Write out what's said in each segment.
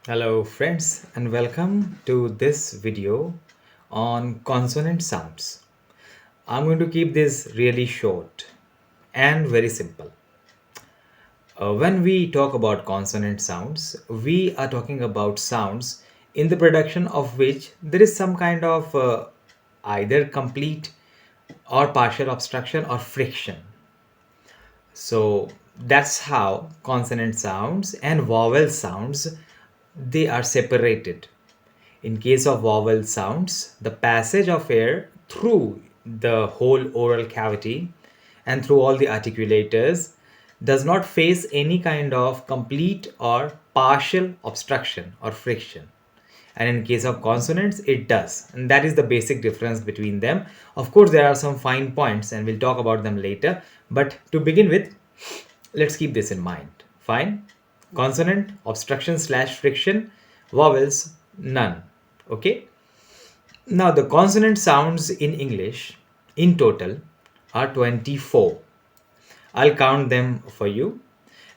Hello friends and welcome to this video on consonant sounds. I'm going to keep this really short and very simple. When we talk about consonant sounds, we are talking about sounds in the production of which there is some kind of either complete or partial obstruction or friction. So that's how consonant sounds and vowel sounds they are separated. In case of vowel sounds, the passage of air through the whole oral cavity and through all the articulators does not face any kind of complete or partial obstruction or friction. And in case of consonants, it does. And that is the basic difference between them. Of course, there are some fine points and we'll talk about them later. But to begin with, let's keep this in mind. Fine. Consonant, obstruction slash friction, vowels, none. Okay. Now, the consonant sounds in English in total are 24. I'll count them for you.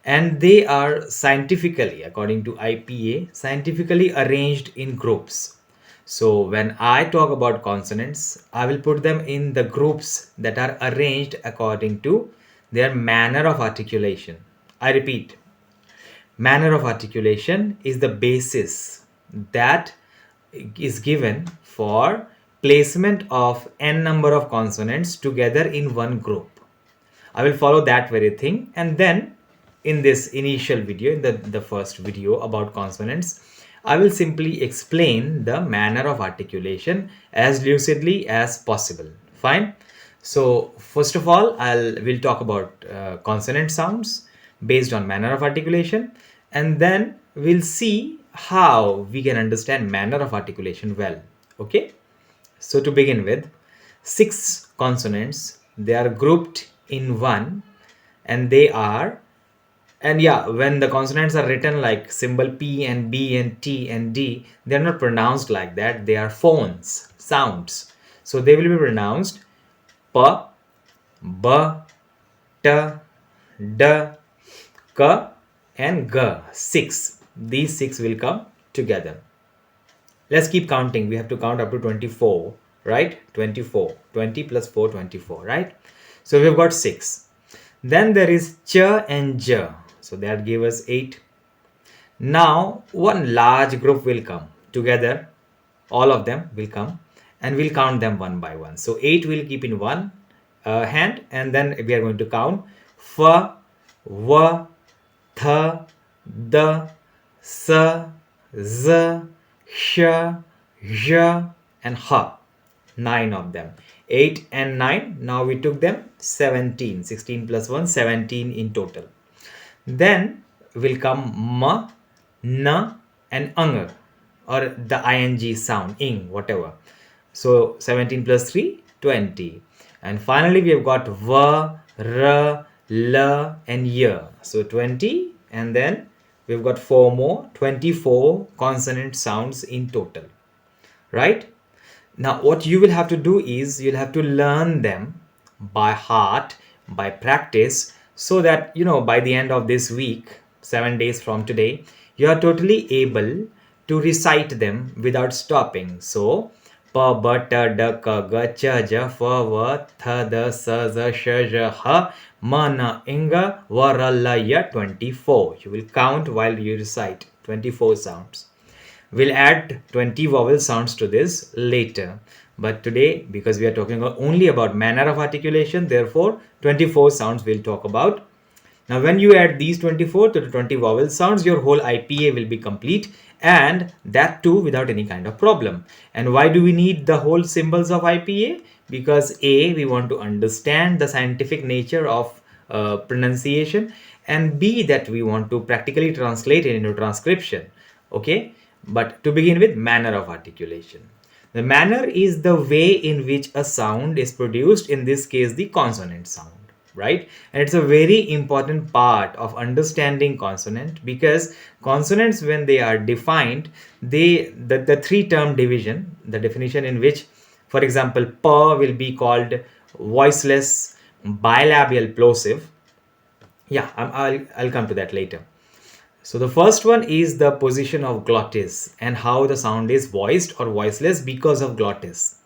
And they are scientifically, according to IPA, scientifically arranged in groups. So, when I talk about consonants, I will put them in the groups that are arranged according to their manner of articulation. I repeat, manner of articulation is the basis that is given for placement of n number of consonants together in one group. I will follow that very thing, and then in this initial video, in the first video about consonants, I will simply explain the manner of articulation as lucidly as possible. Fine. So first of all, we'll talk about consonant sounds based on manner of articulation, and then we'll see how we can understand manner of articulation well. Okay. So to begin with, 6 consonants, they are grouped in one, and they are, and yeah, when the consonants are written like symbol P and B and T and D, they are not pronounced like that. They are phones, sounds. So they will be pronounced P, B, T, D, K and G. 6. These 6 will come together. Let's keep counting. We have to count up to 24, right? 24. 20 plus 4, 24, right? So we've got 6. Then there is Ch and J. So that gave us 8. Now one large group will come together. All of them will come and we'll count them one by one. So 8 will keep in one hand, and then we are going to count F, W, Th, D, S, Z, Sh, J and H. 9 of them. 8 and 9. Now we took them 17. 16 plus 1, 17 in total. Then will come M, N and Ng, or the ing sound, ing, whatever. So 17 plus 3, 20. And finally we have got V, R, L and Y. So 20, and then we've got 4 more, 24 consonant sounds in total. Right? Now what you will have to do is you'll have to learn them by heart, by practice, so that by the end of this week, 7 days from today, you are totally able to recite them without stopping. So P, B, T, D, K, G, Ch, J, F, W, Th, D, S, Z, Sh, J, H, M, N, Ing, V, R, L, Y, 24. You will count while you recite 24 sounds. We'll add 20 vowel sounds to this later. But today, because we are talking only about manner of articulation, therefore 24 sounds we'll talk about. Now when you add these 24 to the 20 vowel sounds, your whole IPA will be complete, and that too without any kind of problem. And why do we need the whole symbols of IPA? Because A, we want to understand the scientific nature of pronunciation, and B, that we want to practically translate it into transcription. Okay. But to begin with, manner of articulation. The manner is the way in which a sound is produced, in this case the consonant sound, right? And it's a very important part of understanding consonant, because consonants, when they are defined, the 3-term division, the definition in which, for example, P will be called voiceless bilabial plosive. Yeah, I'll come to that later. So the first one is the position of glottis and how the sound is voiced or voiceless because of glottis.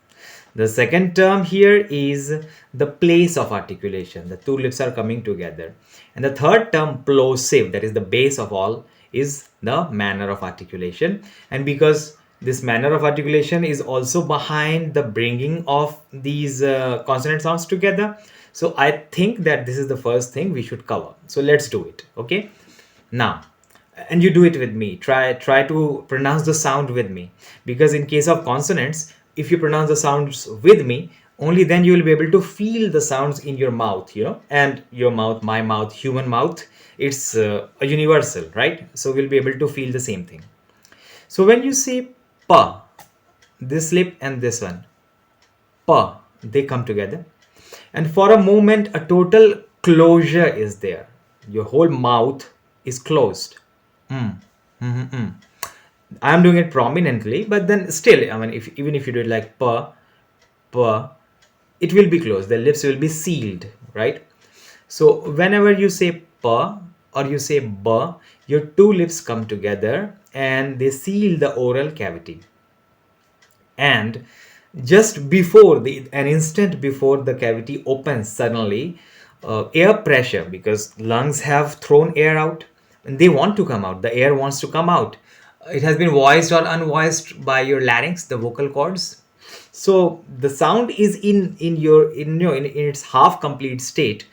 The second term here is the place of articulation. The two lips are coming together. And the third term, plosive, that is the base of all, is the manner of articulation. And because this manner of articulation is also behind the bringing of these consonant sounds together, so I think that this is the first thing we should cover. So let's do it. Okay. Now, and you do it with me. Try to pronounce the sound with me, because in case of consonants, if you pronounce the sounds with me, only then you will be able to feel the sounds in your mouth, and your mouth, my mouth, human mouth, it's a universal, right? So we'll be able to feel the same thing. So when you say pa, this lip and this one, pa, they come together, and for a moment a total closure is there. Your whole mouth is closed. I'm doing it prominently, but then still, I mean, even if you do it like pa, pa, it will be closed. The lips will be sealed, right? So whenever you say pa or you say ba, your two lips come together and they seal the oral cavity. And just before an instant before the cavity opens suddenly, air pressure, because lungs have thrown air out and they want to come out, the air wants to come out, it has been voiced or unvoiced by your larynx, the vocal cords. So the sound is in its half complete state,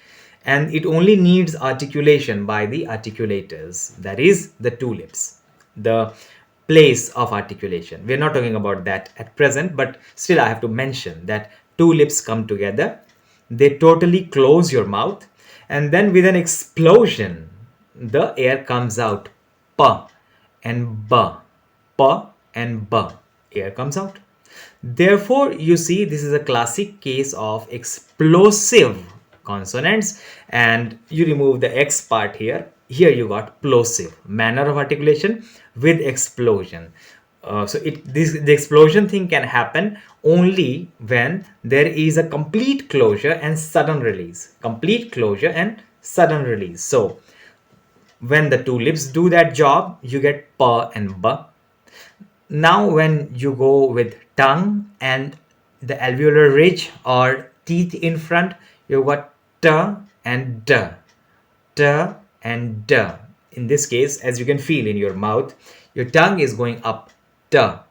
and it only needs articulation by the articulators, that is the two lips, the place of articulation. We're not talking about that at present, but still I have to mention that two lips come together, they totally close your mouth, and then with an explosion the air comes out. Pa and ba, pa and ba, air comes out. Therefore, you see, this is a classic case of explosive consonants, and you remove the X part here. Here you got plosive, manner of articulation with explosion. So the explosion thing can happen only when there is a complete closure and sudden release. Complete closure and sudden release. So when the two lips do that job, you get pa and ba. Now when you go with tongue and the alveolar ridge or teeth in front, you've got ta and da, ta and da. In this case, as you can feel in your mouth, your tongue is going up, ta,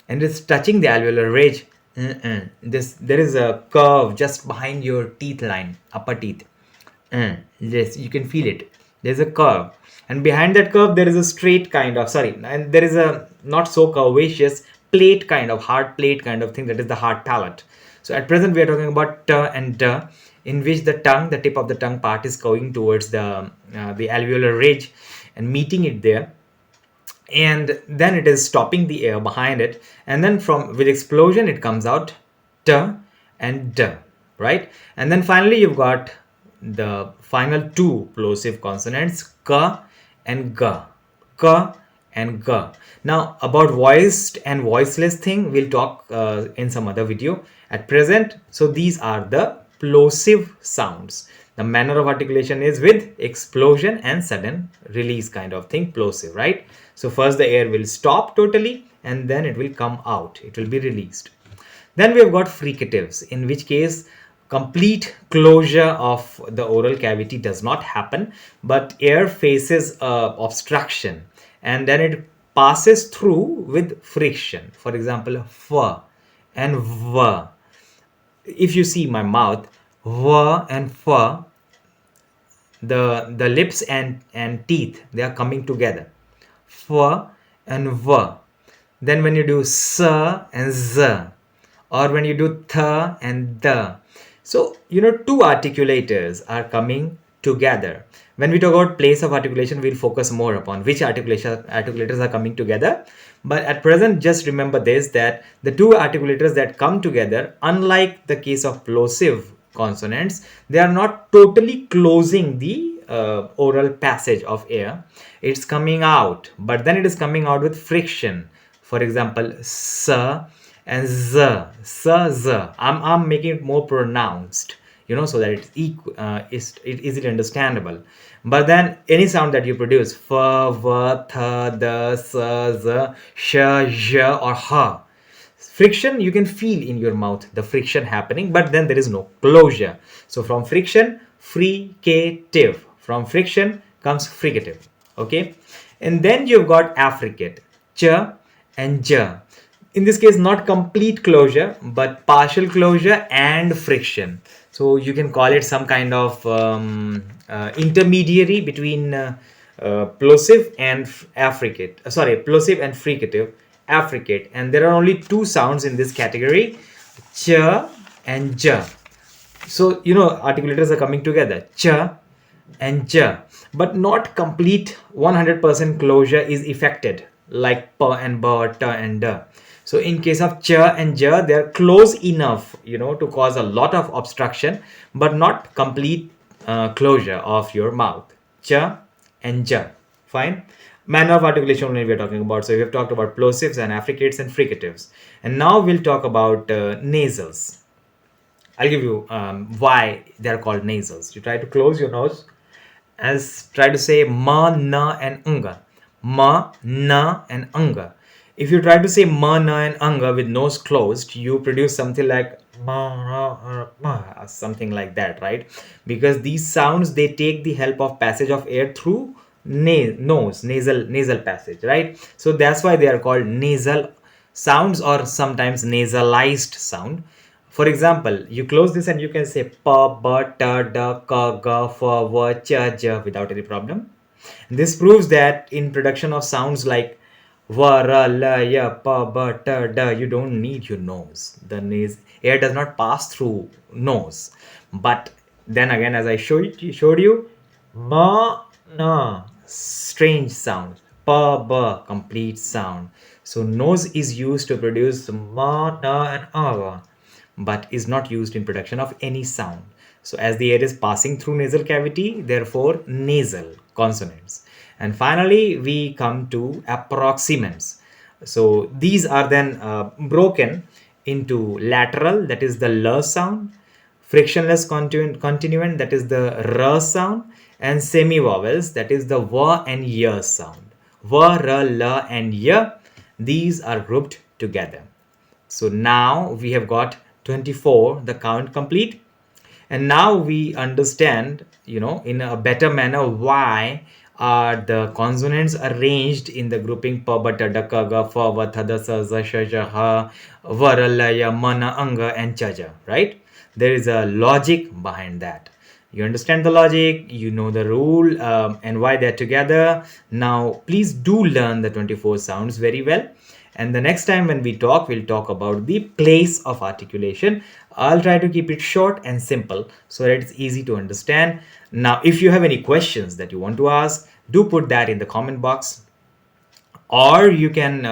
and it's touching the alveolar ridge. There is a curve just behind your teeth line, upper teeth. Yes, you can feel it. There's a curve, and behind that curve there is a straight kind of, and there is a not so curvaceous plate kind of, hard plate kind of thing, that is the hard palate. So at present we are talking about t and d, in which the tongue, the tip of the tongue part is going towards the alveolar ridge and meeting it there, and then it is stopping the air behind it, and then with explosion it comes out t and d, right? And then finally you've got the final two plosive consonants, ka and ga, ka and ga. Now about voiced and voiceless thing we'll talk in some other video. At present, so these are the plosive sounds. The manner of articulation is with explosion and sudden release kind of thing, plosive, right? So first the air will stop totally and then it will come out, it will be released. Then we have got fricatives, in which case complete closure of the oral cavity does not happen, but air faces obstruction and then it passes through with friction. For example, f and v. If you see my mouth, v and f, the lips and teeth, they are coming together, f and v. Then when you do s and z, or when you do th and the, so two articulators are coming together. When we talk about place of articulation, we'll focus more upon which articulators are coming together. But at present, just remember this, that the two articulators that come together, unlike the case of plosive consonants, they are not totally closing the oral passage of air. It's coming out, but then it is coming out with friction. For example, s and z, s, z. I'm making it more pronounced. so that it's easily understandable. But then any sound that you produce, f, v, th, d, s, z, sh, zh, or h, friction you can feel in your mouth, the friction happening, but then there is no closure. So from friction, fricative. From friction comes fricative. Okay, and then you've got affricate, ch and j. In this case, not complete closure but partial closure and friction. So you can call it some kind of intermediary between plosive and affricate, plosive and fricative, affricate. And there are only two sounds in this category, ch and j. So articulators are coming together, ch and j, but not complete 100% closure is effected like p and b, t and d. So in case of ch and j, they are close enough to cause a lot of obstruction, but not complete closure of your mouth. Ch and j. Fine. Manner of articulation only we are talking about. So we have talked about plosives and affricates and fricatives, and now we'll talk about nasals. I'll give you why they're called nasals. You try to close your nose as try to say ma, na, and unga. Ma, na, and unga. If you try to say ma, na, and unga with nose closed, you produce something like ma, na, ma, something like that, right? Because these sounds, they take the help of passage of air through nose, nasal passage, right? So that's why they are called nasal sounds, or sometimes nasalized sound. For example, you close this and you can say pa, ba, ta, da, ka, ga, fa, wa, cha, ja without any problem. This proves that in production of sounds like va, ra, la, ya, pa, ba, ta, da, you don't need your nose. The air does not pass through nose. But then again, as I showed you, ma, na, strange sound. Pa, ba, complete sound. So nose is used to produce ma, na, and ava, but is not used in production of any sound. So as the air is passing through nasal cavity, therefore nasal consonants. And finally, we come to approximants. So these are then broken into lateral, that is the l sound, frictionless continuant, that is the r sound, and semi-vowels, that is the v and y sound. V, r, l, and y, these are grouped together. So now we have got 24, the count complete. And now we understand, in a better manner, why are the consonants arranged in the grouping pa, ba, ta, da, ka, ga, fa, va, tha, da, sa, za, sha, ja, ha, va, ra, la, ya, ma, na, anga, and cha, ja, right? There is a logic behind that. You understand the logic, you know the rule, and why they're together. Now, please do learn the 24 sounds very well. And the next time when we talk, we'll talk about the place of articulation. I'll try to keep it short and simple so that it's easy to understand. Now, if you have any questions that you want to ask, do put that in the comment box. Or you can,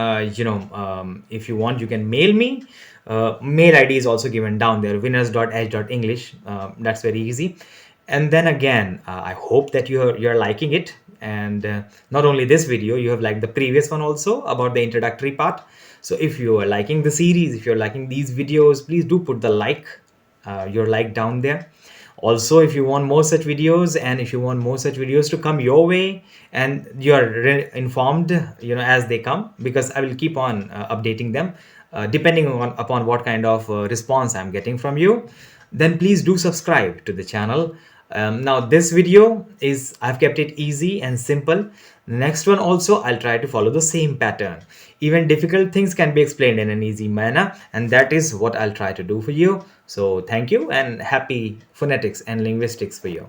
if you want, you can mail me. Mail ID is also given down there, winners.h.english. That's very easy. And then again, I hope that you're liking it. And not only this video, you have liked the previous one also about the introductory part. So if you are liking the series, if you're liking these videos, please do put the your like down there. Also, if you want more such videos, and if you want more such videos to come your way, and you are informed as they come, because I will keep on updating them depending upon what kind of response I'm getting from you, then please do subscribe to the channel. Now this video is, I've kept it easy and simple. The next one also, I'll try to follow the same pattern. Even difficult things can be explained in an easy manner, and that is what I'll try to do for you. So thank you, and happy phonetics and linguistics for you.